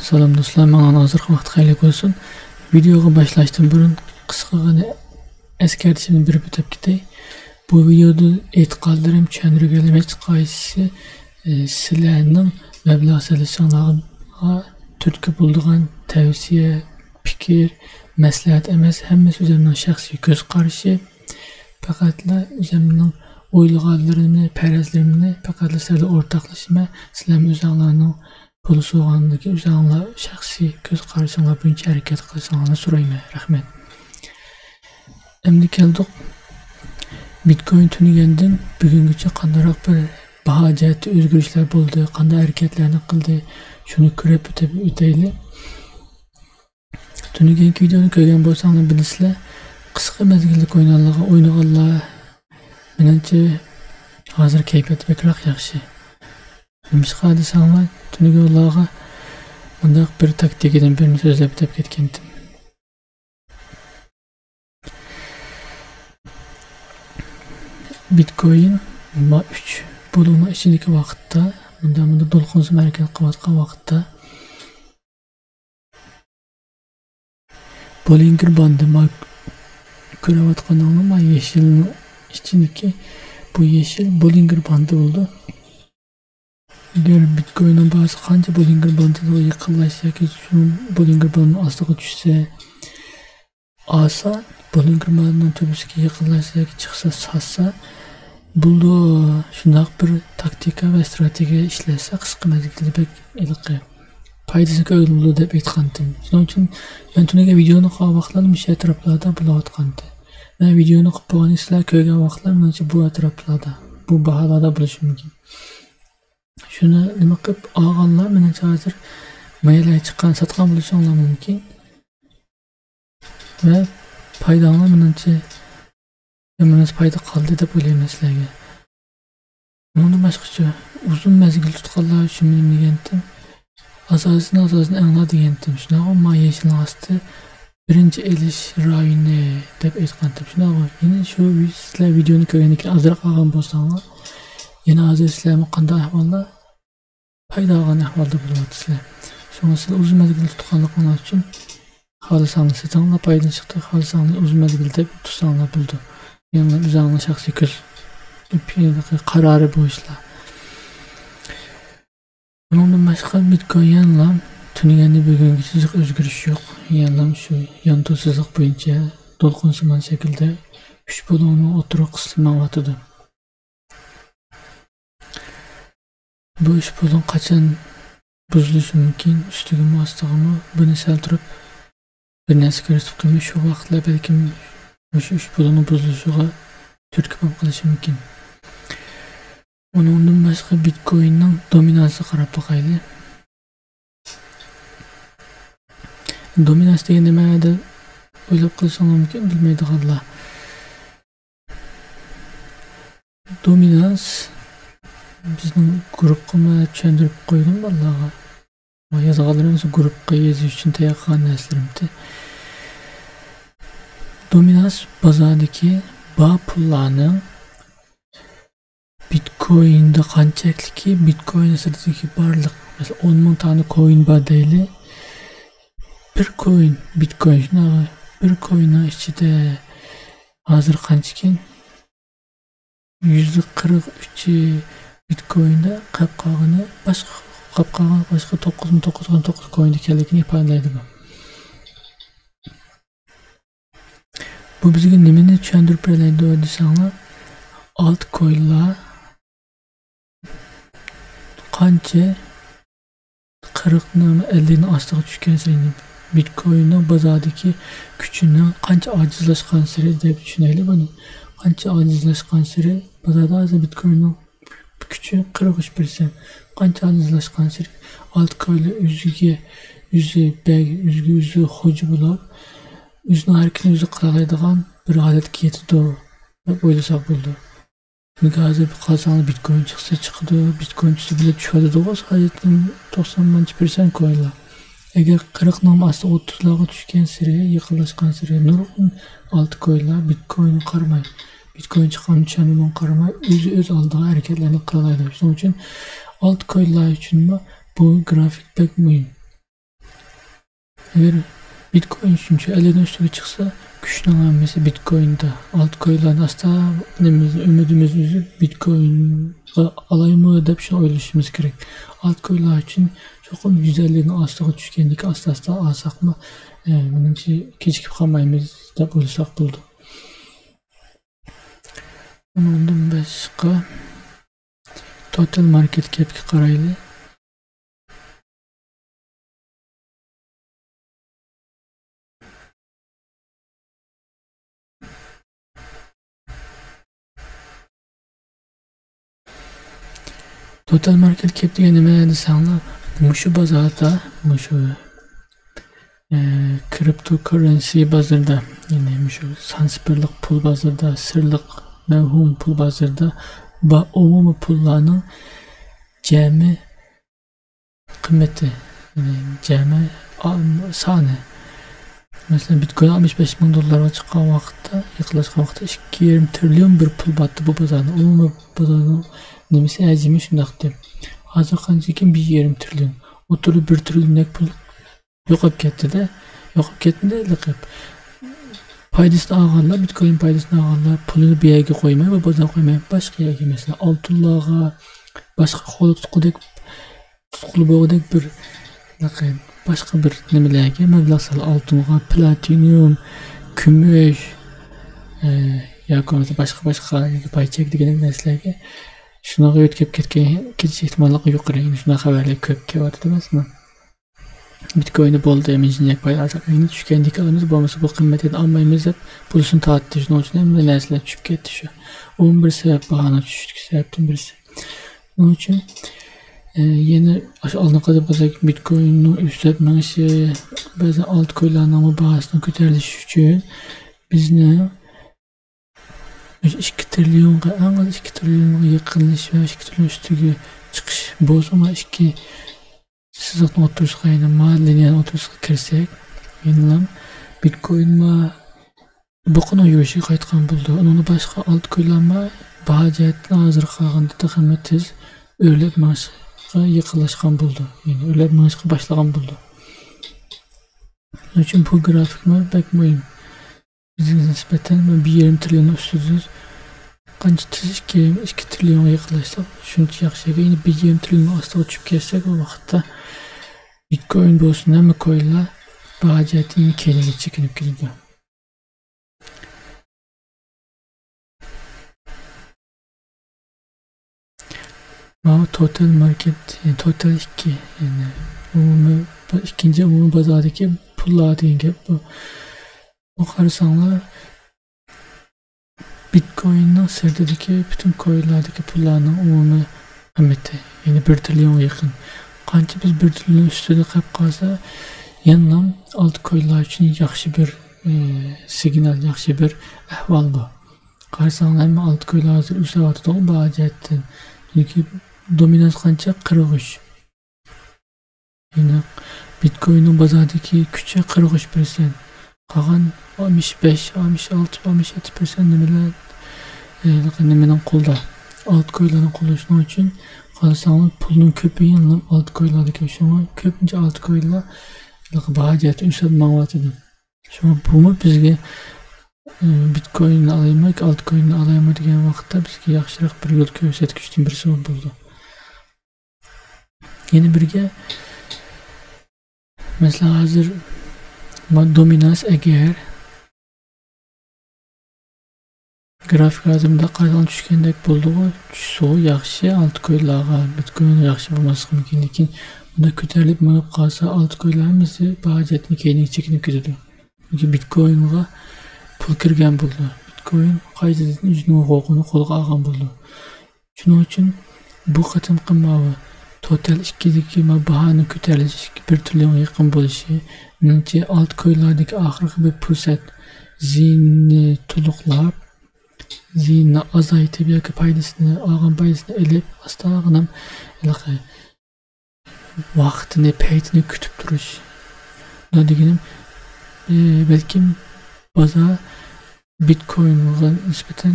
Salam do'stlar, mana hozir vaqt xayrli bo'lsin. Videoga boshlashdan burun qisqagina eskartishimni berib o'tib ketay. Bu videoda e'tiqodlarim, tushuntirganim hech qaysi sizlarning mablag' solishinglarga turtki bo'ladigan tavsiya, fikr, maslahat emas, hammasi o'zimning shaxsiy ko'z qarashi. Faqatla o'zimning o'ylaganlarimni, farazlarimni faqatla sizlarga o'rtoqlashima, sizlar o'zinglarning pulu so'g'andagi o'zinglar shaxsiy ko'z qarashinglar bo'yicha harakat qilishinglarni so'rayman. Rahmat. Endi keldik Bitcoin tunigandan bugungacha qanday bir bahojat o'zgarishlar bo'ldi, qanday harakatlarni qildi, shuni ko'rib o'taylik. Tunigan videoni ko'rgan bo'lsanglar bilasizlar, qisqa mezgillik o'ynaganlar menimcha hozir kayfiyat bekroq yaxshi. Nimishqa desanglar, tuniganlarga bunday bir taktikadan birini so'zlab o'tib ketgandim. Bitcoin 3 bo'limi ichidagi vaqtda, bunda to'lqinsiz harakat qilayotgan vaqtda Bollinger Bandı ko'rayotganimda yeshilni ichidagi bu yeshil Bollinger Bandı oldu. Agar Bitcoin'in bazı qancha Bollinger Bandıga yaqinlashsa yoki Bollinger Bandıning ostiga tushsa, olsa, Bollinger Bandıning tubasiga yaqinlashsa yoki chiqsa, sassa, buldu shunday bir taktika va strategiya ishlasa, qisqa mezgilda bek iliqi foydasini ko'riladi deb aytgandim. Shuning uchun men tuniga videoni qilgan vaqtlarim o'sha atroflarda bo'layotgandi. Men videoni qilib bo'lgan sizlar ko'rgan vaqtlar menimcha bu atroflarda, bu baholarda bo'lishi mumkin. Shuni nima qilib olganlar menimcha hozir maylar chiqqan sotgan bo'lishinglar mumkin. Va foydanglar menimcha menimcha foyda qoldi deb o'ylayman sizlarga. Buni boshqacha uzun mezgil tutganlar uchun men degandim. Asosini angla degandim. Shunaqa mayeshni osti birinchi elish rayoni deb aytgandim. Shunaqa yana shu sizlar videoni ko'rgandan keyin ozroq olgan bo'lsanglar, yana hozir sizlarga qanday ahvolda foyda olgan ahvolda bo'lyapsizlar. Shunga sizlar uzun mezgil tutganligingiz uchun xohlasangiz setinglar foyda chiqdi, xohlasangiz uzun mezgil deb tutsanglar bo'ldi. Yani o'zingizning shaxsiy ko'z qarori bu ishlar. Bundan boshqa Bitcoin'lar tuniganda bugungacha hech o'zgarish yo'q. Yana shu yontosizlik bo'yicha to'lqinsimon shaklda 3 bo'limining o'tiriq qismi o'tadi. Bu 3 bo'lim qachon buzilishi mumkin, ustigimi ostigimi buni sal turib bir narsa ko'rsatib qo'ymish, shu vaqtlar balkim o'sha 3 bo'limning buzilishiga turtki bo'lib qolishi mumkin. Undan boshqa Bitcoin'ning dominansiga qarab boqaylik. Dominans degan nima deb o'ylab qolishingiz mumkin, bilmaydiganlar. Dominans bizning guruhga tushuntirib qo'ydim vallahi. Yozganlarimiz guruhga yozish uchun tayyorlagan narsalarimiz. Dominans bozordagi pullarning Bitcoin'da qanchaki Bitcoin sirdagi barliq, mesela 10 ming tane coin bor deyli. Bir coin Bitcoin shunaqa bir coinning ichida hozir qanchakin 143 Bitcoin'da qolgani boshqa 9999 coin ekanligini ifodalaydi bu. Bu bizga nimani tushuntirib beradi desanglar, altcoin'lar qancha 40 ning 50 ning ostiga tushgan sayin Bitcoin'ning bozordagi kuchini qancha ojizlashgan sari deb tushunaylik buni. Qancha ojizlashgan sari bozorda hozir Bitcoin'ning kuchi 43%. Qancha ojizlashgan sari altcoin'lar o'ziga xo'ja bo'lib, o'zini harakatini o'zi qila oladigan bir holatga yetdi deb o'ylasak bo'ldi. Çünkü hozir qolsangiz Bitcoin chiqsa chiqdi, Bitcoin tushsa bile tushadi deg'os, hayotning 90% coinlar. Agar 40 ning osti 30 larga tushgan sari, yaqinlashgan sari nurg'un altcoinlar Bitcoin qaramay, Bitcoin chiqqan chanidan qaramay o'z oldiga harakatlarni qila oladi. Shuning uchun altcoinlar uchun bu grafik bek muhim. Eğer Bitcoin üçüncü elden üstüne çıksa güçlenmesi Bitcoin'da altcoin'lardan asla ümidimiz üzüp Bitcoin'a alayımı dep şunu oylashimiz kerak. Altcoin'lar için çoxum güzelliğini asla düşkenlik asla alsak mı menimcha kechikib qolmaymiz deb o'ylasak bo'ldi. Undan boshqa Total Market Cap'ga qaraylik. Total Market Cap degan nima desanglar, mushu bozorda, mushu cryptocurrency bozorida, ya'ni mushu sanspirlik pul bozorida, sirliq mavhum pul bozorida va umumiy pullarning jami qiymati, ya'ni jami soni. Mesela Bitcoin 65 bin dolarga chiqqan vaqtda, yiqilishgan vaqtda 2,5 trillion bir pul batdi bu bozorda. Umumiy bozorning nimasi hajmi shundoq deb. Hozir qanchakin 1,5 trillion. O'tirib 1 trillionlik pul yo'qolib ketdi-da. Yo'qolib ketdi liqib. Foydasini olganlar, Bitcoin foydasini olganlar pulini bu yerga qo'ymay va bozor qo'ymay boshqa yerga, mesela oltinlarga, boshqa qo'l tutquli bo'lgandek bir liqib başka bir nimalarga mablag' solib, oltinga, platinum, kumush yoki boshqa paychak degan narsalarga shunaqa o'tkazib ketish ehtimolligi yuqori. Shunaqa xabarlar ko'p kelyapti emasmi? Bitcoin'i bo'ldi, minjinyak paylarga tushgandek qilamiz, bo'lmasa bu qimmatini olmaymiz deb pulini tortdi. Shuning uchun ham narsalar tushib ketdi shu. 11 sabab bahona tushishga sababdan birisi. Shuning uchun yeni oldingi bo'lsak Bitcoin'ning yuksalib minishi, ba'zi altcoin'larning bahosining ko'tarilishi uchun bizni 2 trillionga, eng az 2 trillionga yaqinlash va 2 trillion ustiga chiqish bo'lsa, 2 siziqning o'tirishga, ya'ni liniyani o'tirishga kirsak, yenilam Bitcoin buqini yurishga qaytgan bo'ldi. Uni boshqa altcoin'lar bahojatni hozir qolganda qimmat tez o'rlab yiqilishgan bo'ldi. Ya'ni o'rlab minishga boshlagan bo'ldi. Shuning uchun bu grafikma bak muhim. Bizga nisbatan 1,5 trillion ustida qancha tez 2 trillion yiqilishsa shuncha yaxshi. Ya'ni 1,5 trillion ostiga tushib ketsak, bu vaqtda Bitcoin bo'lsin, hamma coinlar bahojatining keyniga chekinib ketadi. Total Market, yani Total 2, yani ikinci umumiy bozordagi pullar degan gap bu. Bu qarasanlar Bitcoin'ning sirtidagi bütün coinlardagi pullarning umumiy qiymati, ya'ni 1 trillion yaqin. Qancha biz 1 trillion ustida qolib qolsa, yana altcoin'lar uchun yaxshi bir signal, yaxshi bir ahvol bu. Qarasanlar altcoin'lar hozir o'syapti bahojatdan. Çünkü dominans qancha 43. Yine Bitcoin'in bozordagi kuchi 43%. Qolgan 65, 66, 67% nimaning qo'lda. Altcoin'larning qo'lda. Shuning uchun qarasangiz pulning ko'pi yana altcoin'lardagi shunga ko'pincha altcoin'lar bahojati yuksalmayapti. Shunga bu bizga Bitcoin'ni alaymi, altcoin'ni alaymi degan vaqtda bizga yaxshiroq bir yo'l ko'rsatkichdan birisi bo'ldi. Yana birga mesela hozir dominans agar grafik hozirda qaydan tushgandek bo'ldi-ku, tushsa yaxshi, altcoin'larga Bitcoin yaxshi bo'lmasi mumkin, lekin bunda ko'tarilib minib qolsa altcoin'larimiz bahojatni keyinga chekinib ketadi. Chunki Bitcoin'ga pul kirgan bo'ldi. Bitcoin qaytadan o'zining huquqini qo'lga olgan bo'ldi. Shuning uchun bu qatimqi Total 2dagi bahoni ko'tarilishi 1 trillion yaqin bo'lishi, menimcha altcoin'lardagi oxirgi bir fursat zinni to'liqlab, zinni azaytib yoki foydasini olgan foydasini ilib, astag'inam vaqtini, paytini kutib turish. Deganim balkim bozor Bitcoin'ga nisbatan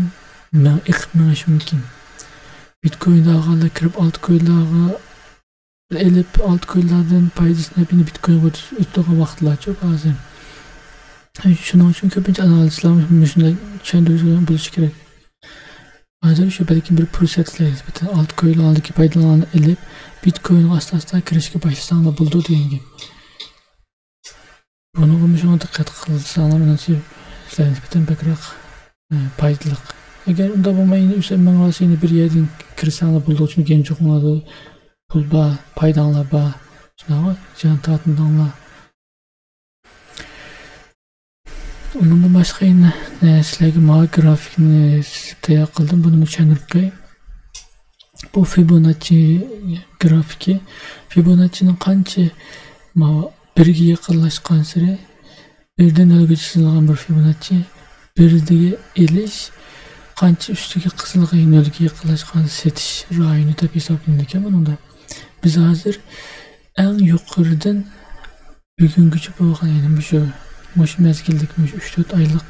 iqib minishi mumkin. Bitcoin'da olganlar kirib altcoin'larga elip altcoin'lardan paydasını hepini Bitcoin'e ötüğü vaxtlar çok azim. Şunun için köpünç analistler şunda çöndürücülerini buluş gerek. Hazır şu belki bir prosesleyiz. Bütün altcoin aldaki paydalarını elip Bitcoin'e asla kirişke başlasanlar buldu diyen gibi. Bunu konuşmaya dikkat kılsanlar nasıl bütün bekrak paydalık. Eğer onda bulmayın üstünden olsa yine bir yerden kirişanlar bulduğu için genç okunadı. Pulba, paydanlar ba. Şuna can tatlıdanlar. Onun başka yine sizlerge mağa grafikini tayar kıldım. Bunu müşenirip koyayım. Bu Fibonacci grafiki. Fibonacci'nin kança birge yakınlaşkan sıra birden ölgücü sızılgan bir Fibonacci. Birdeki eliş kança üstüki kısılga yönölge yakınlaşkan setiş rayını tabi hesaplanırken bunun da biz hazır en yukarıdan bugün gücü boğan yani şu mezgildik 3-4 aylık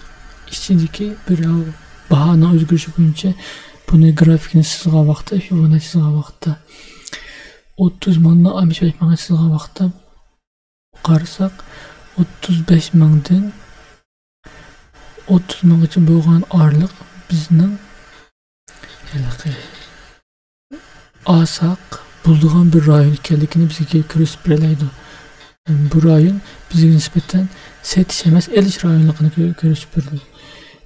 içindeki bir bahana özgürlüğü boyunca bunu grafikini sızga vakti Fibonacci sızga vakti 30 manla 65 manla sızga vakti qarsak 35 mandan 30 man için boğan arlık bizning asak bulduğun bir rayon ekanligini bizga ko'rsatib beradi. Bu rayon bizga nisbatan setish emas, elish rayonligini ko'rsatib beradi.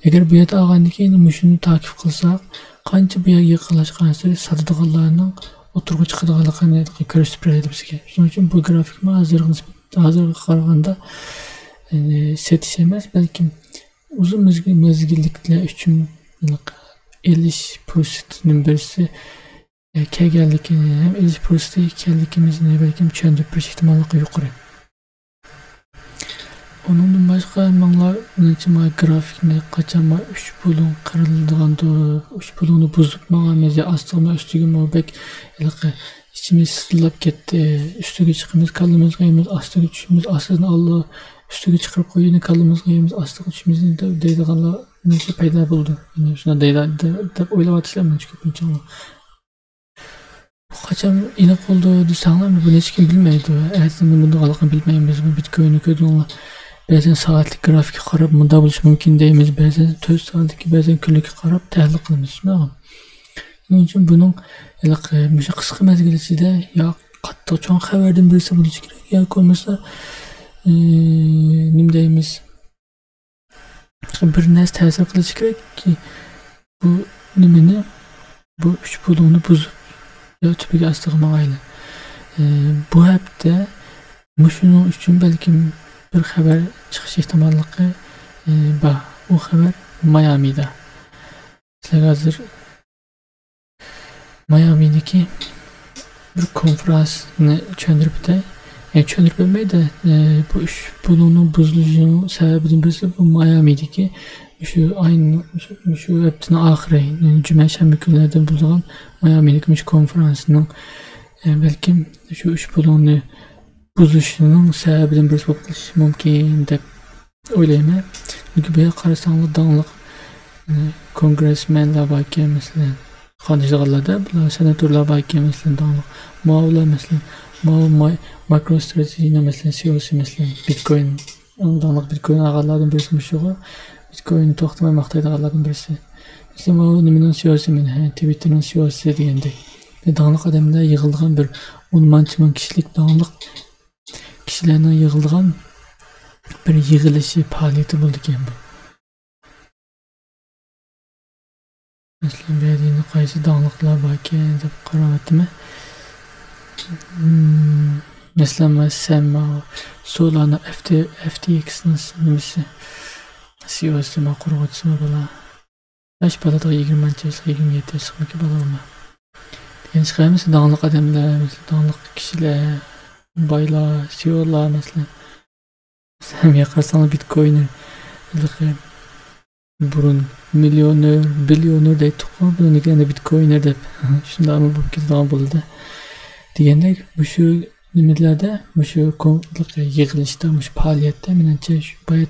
Agar bu yerda olgandan keyin shuni takip qilsak, qancha bu yerga yaqinlashgan sari sotadiganlarning o'tirg'i chiqadiganligini ko'rsatib beradi bizga. Shuning uchun bu grafikni hozirga qaraganda setish emas, balki uzun mezgilliklar uchun elish fursatining birisi kelganligini ham elish fursati ekanligimizni balkim tushuntirib berish ehtimolli yuqori. Onundan başqa mənlər necə grafikni qaçama 3 bulun qırıldığanda 3 bulunu buzub məğamiz ya astığıma üstüge məbək eləqə içimiz sızlab getdi. Üstüge çıxımız kallımız qayımız astığı düşümüz aslında Allah üstüge çıxırıb qoyunu kallımız qayımız astığı düşümüzün də deydiğanlar necə payda buldu. Yəni şuna deydi oylab atışlar çünki pinçanlar. Qaçam inek oldu desanlar bu heç kim bilməydi. Əslində bunu qalğan bilməyimiz bu Bitcoin'i ködünlər. Bazen saatlik grafik qarab bunda buluş mümkün deyimiz. Bazen 4 saatlik, bazen günlük qarab təhlil qılımız. Onun için bunun qısqa məzgil içində ya qattiq çoğun xəbərdən birisi buluş gerek. Ya olmasa nim deyimiz bir nəsə təsir qilish gerek ki bu nimini bu 3 bulunu buzub ya tüpüge astığıma aile. Bu hepte şunun üçün belki bir haber çıkış ihtimallığı o haber Miami'de. Sizler hazır Miami'deki bir konferansını çöndürüp de çöndürüp bilmeyi de bu üç bulunun buzluğunun sebebinin birisi bu Miami'deki şu hepsinin ahire cümle şembi günlerden bulunan Miami'deki konferansının belki şu üç bulunun buzuluşunun sebebinin birisi bakılış mümkün de öyleyme. Çünkü bir karşısında dağınlık kongresmenler belki mesela kandidatlarda bunlar senatörler belki mesela dağınlık muavlar mesela MicroStrategy mesela CEO'su mesela Bitcoin dağınlık Bitcoin ağalardan birisi müşahı Bitcoin toxtamay maqtaydı ağalardan birisi mesela o nimenin CEO'su men Twitter'ın CEO'su degende dağınlık adamda yığılgan bir 10 man kişilik dağınlık kişilerden yığılgan bir yığılışı faaliyeti buldu ki bu. Mesela verdiğinde qaysı dağınlıklar belki deb qarab etdimi? Mesela Solana FTX'nin nimesi CEO'su ma qurg'uvchisi bola. Yaş balada 20-27 yaşındaki bala olma. Yani çıkayımız dağınlık adamlar, dağınlık kişiler, baylar, CEO'lar mesela. Hem yakarsan Bitcoin'i burun milyoner, bilyoner deyip tukma bunun ikilende Bitcoin'er deyip şunda ama bu kez daha buldu. Diyende bu şu nimetlerde, bu şu yığılışta, bu şu faaliyette menence şu bayağı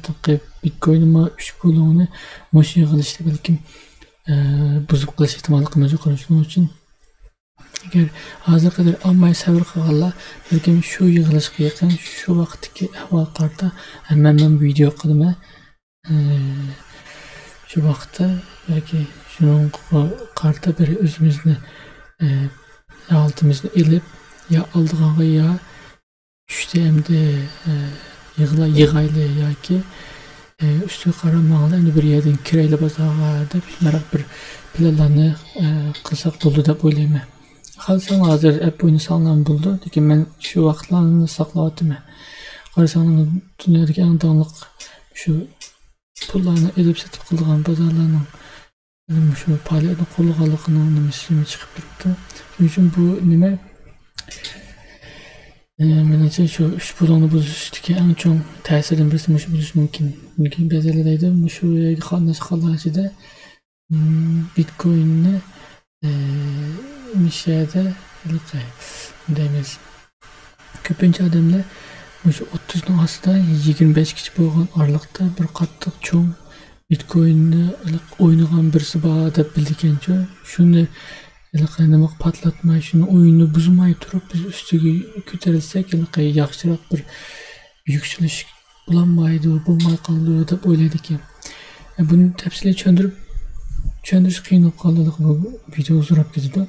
Bitcoin'in 3 buluğunu bu şu yığılışta belki bozup kılış ihtimali kılmacı konuştuğum için Agar hozir qadar olmay sabr qilganlar balkim shu yig'ilishga yaqin shu vaqtdagi ahvol qarta hammamdan video qilma. Shu vaqtda yoki shuning qarta bir o'zimizni altimizni elib ya oldig'anga ya tushdi endi yig'ayli yoki ustiga qaramag'anda endi bir yerdan kirayli bozorga deb shunaqa bir planlarni qilsak bo'ldi deb o'ylayman. Qalsam hozir app o'yini sog'lom bo'ldi, lekin men shu vaqtlarni saqlayapman. Qarasanglar dunyodagi eng donliq shu pullarni elib sotib qilgan bozorlarning shu faoliyatni qo'llaganligining nimasi chiqib turibdi. Shuning uchun bu nima? Menimcha shu ish pulini buzishdagi eng chong ta'sirdan birisi shu bo'lishi mumkin. Lekin ba'zilarda shu xonasida Bitcoin'ni mishada deymiz. Ko'pincha odamlar shu 30 ning ostida 25 gacha bo'lgan oraliqda bir qattiq cho'ng Bitcoin'ni o'ynagan birisi bor deb bildikancha, shuni nima patlatmay, shuni o'yinni buzmay turib biz ustiga ko'tarilsak, yaxshiroq bir yuksalish bo'lmay qoldi deb o'ylaydi ekan. Buni tafsiliy tushuntirish qiyin bo'lib qoldi, bu video uzrab ketdi.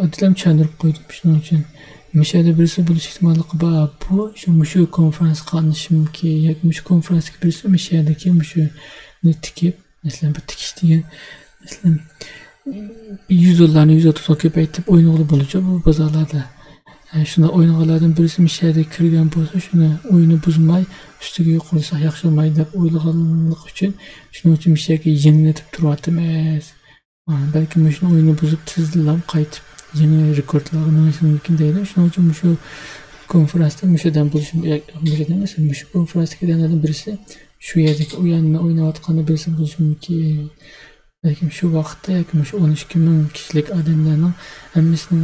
Oddiy tushuntirib qo'ydim. Shuning uchun mishada birisi bo'lish ehtimolli bor. Bu shu konferans qatnashishi mumkin yoki shu konferansga birisi mishadagi shuni tikib, masalan bir tikish degan masalan $100 $130 ko'paytirib o'ynag'ili bo'luvchi bu bozorlarda. Shunda o'ynaganlardan birisi mishada kirgan bo'lsa, shuni o'yini buzmay ustiga yo'qolsa yaxshi bo'lmaydi deb o'ylaganlik uchun shuning uchun mishaga yengillatib turyapmiz. Balki shuni o'yini buzib tezlab qaytib yangi rekordlarga minish mumkin deydi. Shuning uchun shu konferansda mishadan bo'lishi emas, shu konferansga kelganlardan birisi shu yerdagi o'yinni o'ynayotganda birisi bo'lishi mumkin. Balki shu vaqtda yoki shu 12 ming kishilik odamlarning hammasining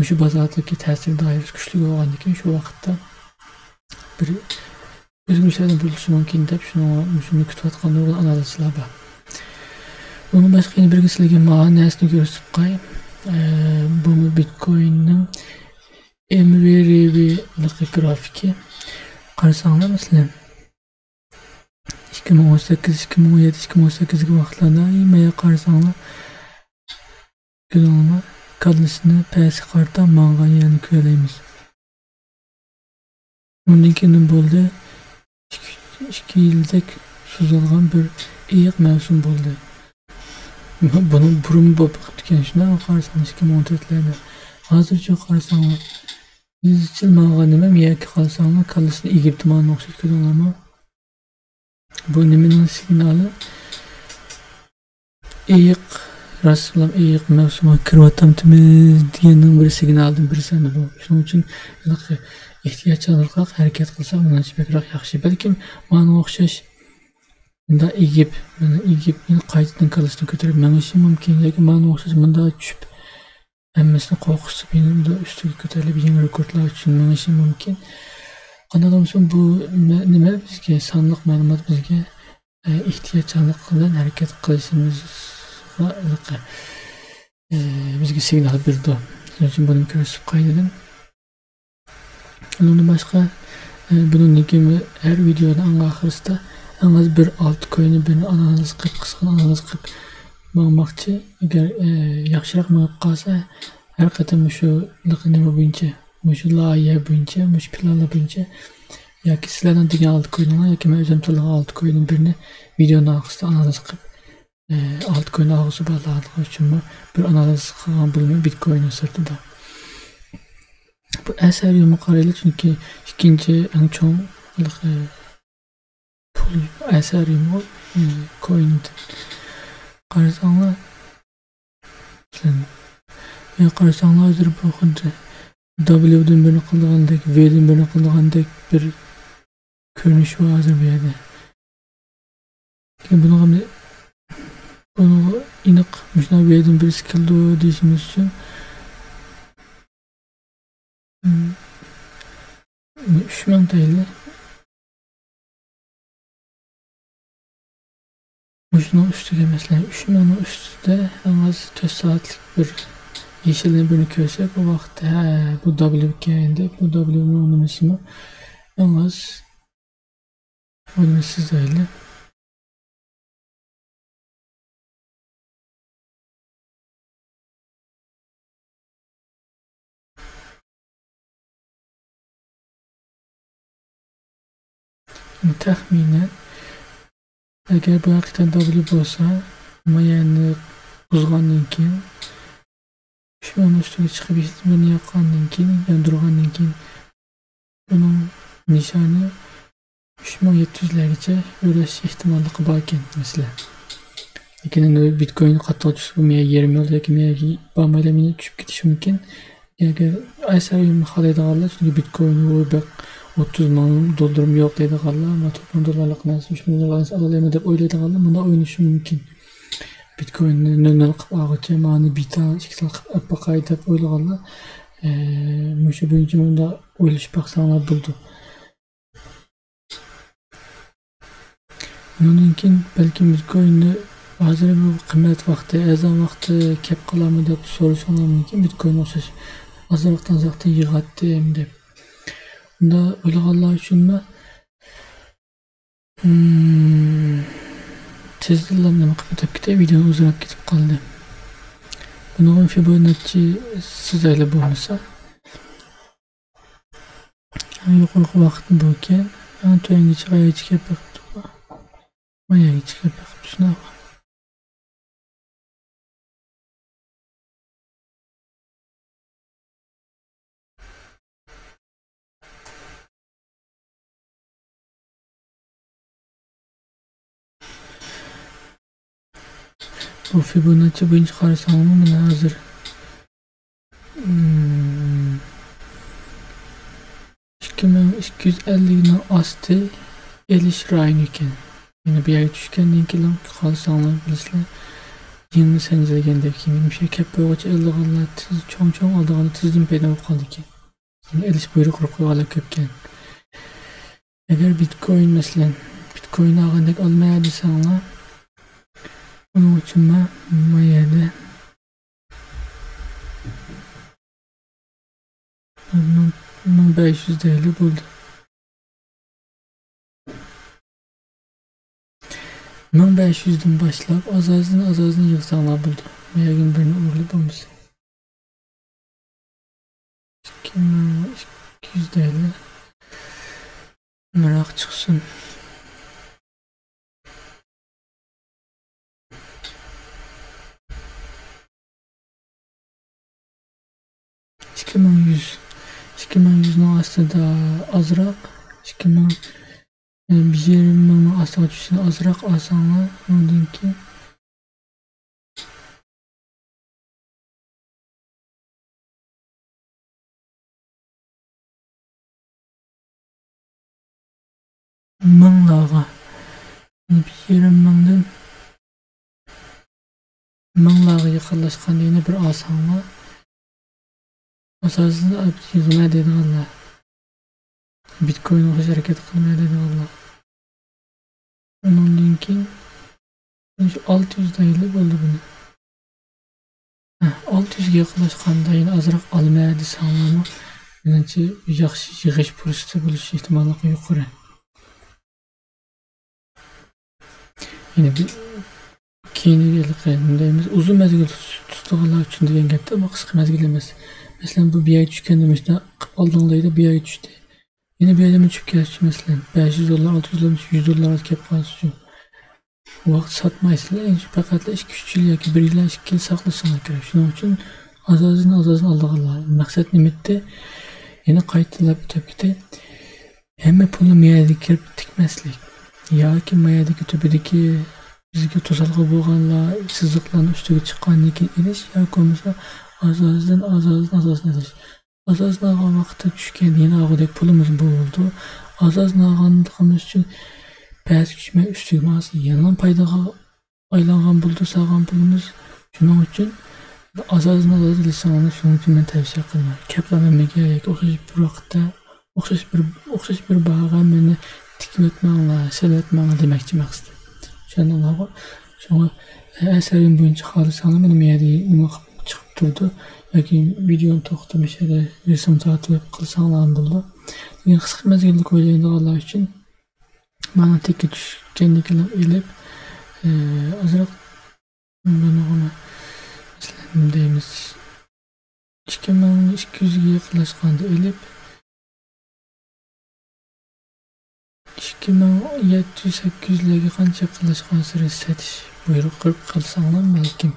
shu bozordagi ta'sir doirasi kuchli bo'lgandan keyin shu vaqtda bir o'zgarishlar bo'lishi mumkin deb shuni kutayotgan analizchilar bor. Bunun boshqa yana bir sizlarga ma'nosini ko'rsatib qo'y. Bu Bitcoin'ning MVRV grafiki. Qarasanglar masalan 2018, 2017, 2018 vaqtlarda imaya qarasanglar ko'rganlar kadlisini past qarta mang'aniyani ko'ramiz. Bundan keyin bo'ldi 2 yildek suzilgan bir iyiq mavsum bo'ldi. Buni burun bo'lib ketgan shunday qarasanglar 2014larda. Hozircha qarasanglar izchil mang'an nima yoki qarasanglar kadlisini egib tumanni o'xshatib ko'rganlarmi? Bu nimaning signali? Iyiq rasmlam iyiq mavsumga kiryapmiz deganning bir signaldan birisi bu. Shuning uchun ehtiyotkorlik harakat qilsak munosabatroq yaxshi. Balkim mana o'xshash bunda egib qaytadan kalasini ko'tarib menishi mumkin yoki mana o'xshash bunda tushib hammasini qo'rqitib endi ustiga ko'tarilib yangi rekordlar uchun menishi mumkin. Qanday bo'lsa bu nima bizga sonliq ma'lumot bizga ehtiyotkorlik bilan harakat qilishimizga bizga signal berdi. Shuning uchun buni ko'rsatib qo'ydim. Undan boshqa buningki har videoning oxirida aniq bir altcoin'ni bir analiz qilib qisqa analiz qilib bo'lmoqchi. Agar yaxshiroq bo'lib qolsa har qatam shu nima bo'yicha shu loyiha bo'yicha, shu planlar bo'yicha yoki sizlardan degan altcoin'lar yoki men o'zim tanlagan altcoin'ni birini videoning oxirida analiz qilib altcoin og'zi borligi uchun bir analiz qilgan bo'lmay Bitcoin sirtida. Bu asariyatni qaraylik, chunki ikkinchi eng chong pul asariyat coin qarasanglar hozir bu xuddi W'dan birini qilgandek, V'dan birini qilgandek bir ko'rinish var hozir bu yerda. Buni aniq shunday V'dan birisi keldi deyishimiz uchun 3000 TL. Şunun üstüge mesela 3000'in üstüde en az 4 saatlik bir yeşilini birini ko'rsak, o vaqtda bu W ekan deb, bu W'ning nimasimi eng az sizlarga taxminan agar bu haqiqatan W bo'lsa, mayani buzgandan keyin shuni ustiga chiqib buni yoqqandan keyin, yondirgandan keyin buning nishoni 3700largacha o'rash ehtimolli bor ekan masalan. Lekin endi Bitcoin qattiq tushsa, bu menga 20 yil yoki menga bormaylar meni tushib ketishi mumkin. Agar aysarim xohlaydiganlar, chunki Bitcoin o'ybaq 30 ming dollarim yo'q deydiganlar, ama 40 ming dollarlik narsa 3 ming dollarni olalayman deb o'ylaydiganlar bunda o'ynashi mumkin. Bitcoinni nol qilib olguncha mani bita ikkita qilib boqay deb o'ylaganlar, o'sha bo'yicha bunda o'ylashib baqsanglar bo'ldi. Bundan keyin balkim Bitcoinni hozir bu qimmat vaqti, azon vaqti kelib qoladimi deb so'rashinglar mumkin. Bitcoin o'xshash azroqdan zaqdan yig'atdim deb. Bunda o'ylaganlar uchunmi? Tezda nima qilib o'tib ketay, videoni uzrab ketib qoldi. Buning Fibonacci sizlarga bo'lmasa, yuqorgi vaqt bu ekan, to'yingacha qayerga kelib qolibdi. Mayaga chiqib qolibdi shunaqa. Bu Fibonacci bo'yicha qarasangmi, mana hozir 2250 ni osti elish rayoni ekan. Yana bu yerga tushgandan keyin qolsanglar bilasizlar, yengni sanjilgandek keyin o'sha kelib qo'yg'icha ilg'onlar cho'ng-cho'ng oldigan tizim paydo bo'lib qoldi ekan. Elish bo'yi qurib qo'yganlar ko'pkan. Agar Bitcoin masalan, Bitcoin olgandek olmayadi desanglar, buning uchun mayada 1500 deyli bo'ldi. 1500 dan boshlab azozini yig'sanglar bo'ldi. Mayagin birini o'g'irlab bo'lmasa. 2200 deyli. Merak chiqsin. İki bin yüzün aslında azraq, 2020 aslında düşün azraq asanlar, ondan ki minglağa, 20 minglağa yaqinlashgan yana bir asanlar. Asasında yig'ma deydiganlar. Bitcoin o'xshash harakat qilmaydi deydiganlar. Undan keyin 600 deyli bo'ldi buni. 600 ga yaqinlashganda yana azroq olmaydi desanglarmi, menimcha yaxshi yig'ish fursati bo'lish ehtimoli yuqori. Yana bir keyingilik uzun mezgil tutadiganlar uchun degan gapda, bu qisqa mezgil emas. Mesela bu bir ay düşkende mesela aldığındaydı bir ay düştü. Yine bir ayda mı çıkıp gelsin mesela 500 dolar, 600 dolar, 100 dolar az kep kalsın. O vakit satmayısınlar. En çok pakatla 2-3 yıl ya ki 1 yıl 2 yıl saklasınlar gerek. Şunun için azazını aldığınlar. Maksat nimette yine kayıtlılar bir tepkide. Hem pulu meyadaki kirip dikmezlik. Ya ki meyadaki tepedeki bizge tozalgı boğanlar, sızlıkların üstüge çıkan nekin iliş ya konusa azazdan iliş. Azazdan ağan vaxtda düşken yine ağıdaki pulumuz bu oldu. Azazdan ağanlığımız için bəzi küçme üstüge yanılan paydağa aylanğan buldu sağan pulumuz. Şunun için azazdan iliş sananı şunun için ben tavsiye qilmayman. Keplanmaga o'xshash bir vaqtda o'xshash bir bağa meni tikib o'tmanglar, selib o'tmanglar demoqchi maqsad. Şundan sonra eserim boyunca xalisanglar meni meyada nima qilib chiqib turdu yoki videoni to'xtamish edi, resim tortib qilsanglar ham bo'ldi. Lekin qisqa mezgillik o'ylaydiganlar uchun mana tekka tushganlikni elib ozroq buni masalan deymiz 2200 ga yaqinlashganda elib 2700-800 larga qancha yaqinlashgan sari setish buyruq qilib qilsanglar balkim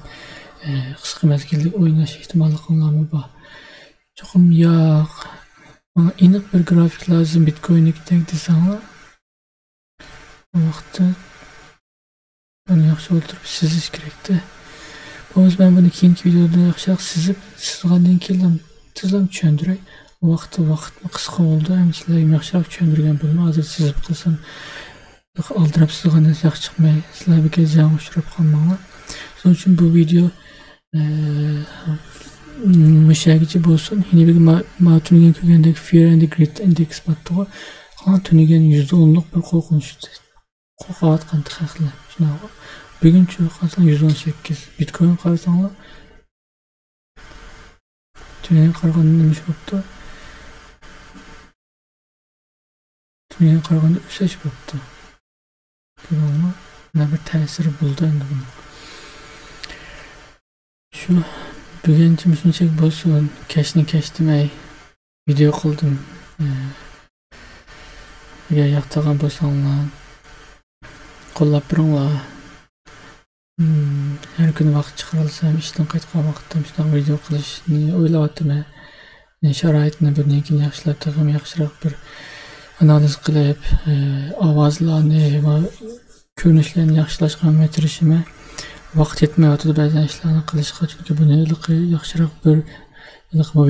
qisqa mezgillik o'ynash ehtimolliklari bor. Cho'qim yo'q. Bana aniq bir grafik lazım Bitcoin'dek desanglar. Bu vaqtda buni yaxshi o'tirib sizish kerakda. Bo'lmasa men buni keyingi videoda yaxshiroq sizib, sizlardan keyin tezlam tushuntiray. Bu vaqtni qisqa bo'ldi, ham sizlarga yaxshiroq tushuntirgan bo'ldim. Hozir sizib qilsam aldirab sizlarga yaxshi chiqmay, sizlarga ziyon uchrab qolmanglar. Shuning uchun bu video mushagicha bo'lsin. Yine bir matunigen kökendeki Fear and Greed Index battığı tunigen %10'luk bir korkunçtu. Korkatkan tıkaklı. Bugün çok aslında 118. Bitcoin karsanlar tunigen karganın demiş baktı. Tunigen karganın üseş baktı. Ama ne bir tesiri buldu endi bunu. Şu buguncha shunchalik bo'lsin, kashni kash demay video qildim. Agar yoqtirgan bo'lsanglar qo'llab turinglar. Har kuni vaqt chiqarilsam, ishdan qaytgan vaqtda shunaqa video qilishni o'ylayapman. Sharoitni birdan keyin yaxshilab, tag'in yaxshiroq bir analiz qilib, ovozlarni va ko'rinishlarni yaxshilashga tirishim. Vaqt yetmayapti ba'zan ishlarni qilishga, chunki buni yaxshiroq bir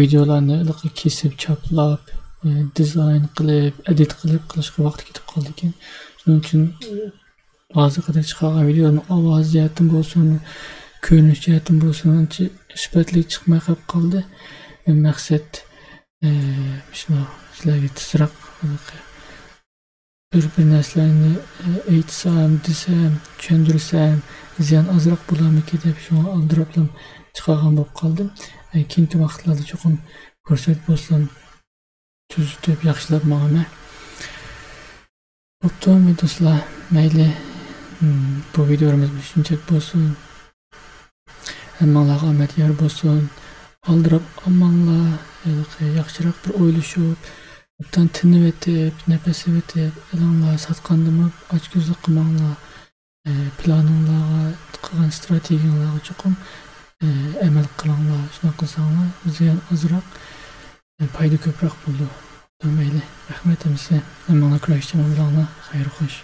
videolarni kesib, choplab, dizayn qilib, edit qilishga vaqt ketib qoldi ekan. Shuning uchun hozir qadar chiqargan videolarning ovoz jihatim bo'lsin, ko'rinish jihatim bo'lsin, sifatli chiqmay qolib qoldi. Maqsad shuna sizlarga tezroq bir narsalarni aytsam, desam, tushuntirsam, ziyon ozroq bo'larmiki deb shuni aldirablam chiqargan bo'lib qoldim. Keyingi vaqtlarda cho'qim ko'rsatib bo'lsam tuzitib yaxshilab ma'lum. Bo'pti do'stlar, mayli bu videomiz shunchalik bo'lsin. Hammanglarga omad yor bo'lsin. Aldirab olmanglar, yaxshiroq bir o'ylashib, obdan tinib etib, nafas etib, ilonlar satqandimi ochko'zlik qilmanglar. Planinglarga, qilgan strategiyanglarga cho'qim amal qilinglar. Shuna qilsanglar, ziyon ozroq, foyda ko'proq bo'ladi. Mayli, rahmat sizga. Hammanglar kurashchi bo'linglar. Xayr xo'sh.